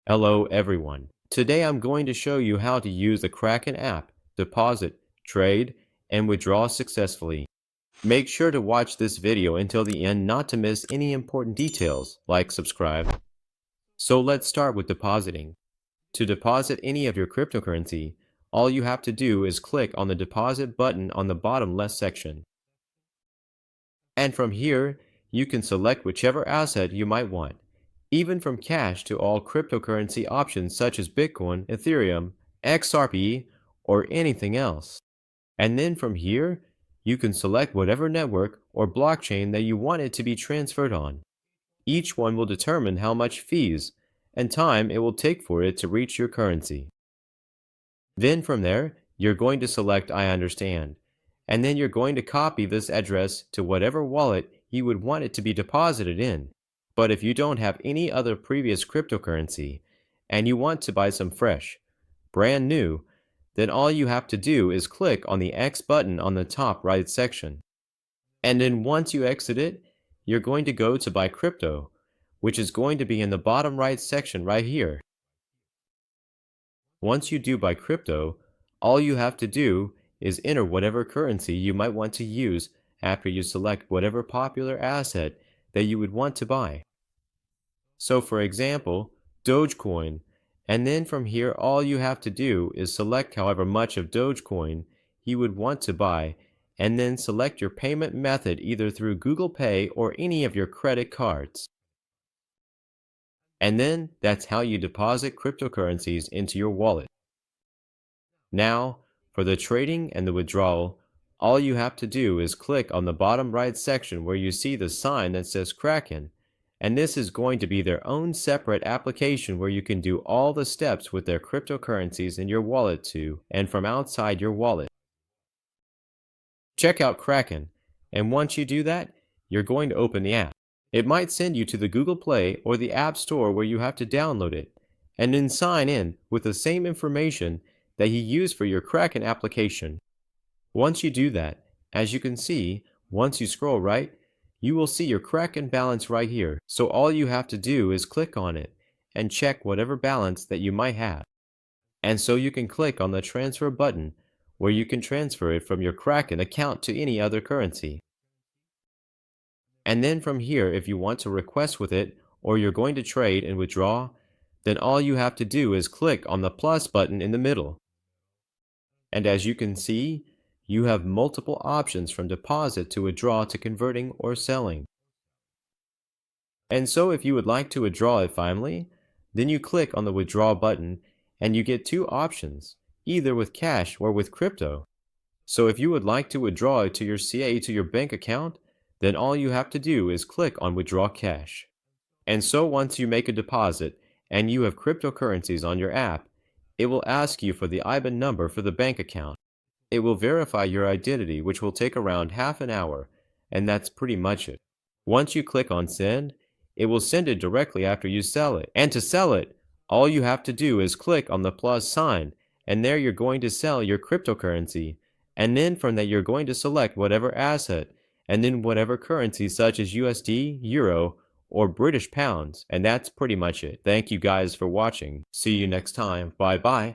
Hello everyone. Today I'm going to show you how to use the Kraken app, deposit, trade, and withdraw successfully. Make sure to watch this video until the end not to miss any important details, like subscribe. So let's start with depositing. To deposit any of your cryptocurrency, all you have to do is click on the deposit button on the bottom left section. And from here, you can select whichever asset you might want, even from cash to all cryptocurrency options such as Bitcoin, Ethereum, XRP, or anything else. And then from here, you can select whatever network or blockchain that you want it to be transferred on. Each one will determine how much fees and time it will take for it to reach your currency. Then from there, you're going to select I understand, and then you're going to copy this address to whatever wallet you would want it to be deposited in. But if you don't have any other previous cryptocurrency and you want to buy some fresh, brand new, then all you have to do is click on the X button on the top right section. And then once you exit it, you're going to go to buy crypto, which is going to be in the bottom right section right here. Once you do buy crypto, all you have to do is enter whatever currency you might want to use after you select whatever popular asset that you would want to buy. So for example, Dogecoin, and then from here all you have to do is select however much of Dogecoin you would want to buy, and then select your payment method either through Google Pay or any of your credit cards. And then that's how you deposit cryptocurrencies into your wallet. Now, for the trading and the withdrawal, all you have to do is click on the bottom right section where you see the sign that says Kraken, and this is going to be their own separate application where you can do all the steps with their cryptocurrencies in your wallet to and from outside your wallet. Check out Kraken, and once you do that, you're going to open the app. It might send you to the Google Play or the App Store where you have to download it, and then sign in with the same information that you use for your Kraken application. Once you do that, as you can see, once you scroll right, you will see your Kraken balance right here. So all you have to do is click on it and check whatever balance that you might have. And so you can click on the transfer button where you can transfer it from your Kraken account to any other currency. And then from here, if you want to request with it or you're going to trade and withdraw, then all you have to do is click on the plus button in the middle. And as you can see, you have multiple options from deposit to withdraw to converting or selling. And so if you would like to withdraw it finally, then you click on the withdraw button and you get two options, either with cash or with crypto. So if you would like to withdraw it to your CA to your bank account, then all you have to do is click on withdraw cash. And so once you make a deposit and you have cryptocurrencies on your app, it will ask you for the IBAN number for the bank account. It will verify your identity, which will take around half an hour, and that's pretty much it. Once you click on send, it will send it directly after you sell it. And to sell it, all you have to do is click on the plus sign, and there you're going to sell your cryptocurrency. And then from that you're going to select whatever asset, and then whatever currency such as USD, Euro, or British pounds. And that's pretty much it. Thank you guys for watching. See you next time. Bye bye.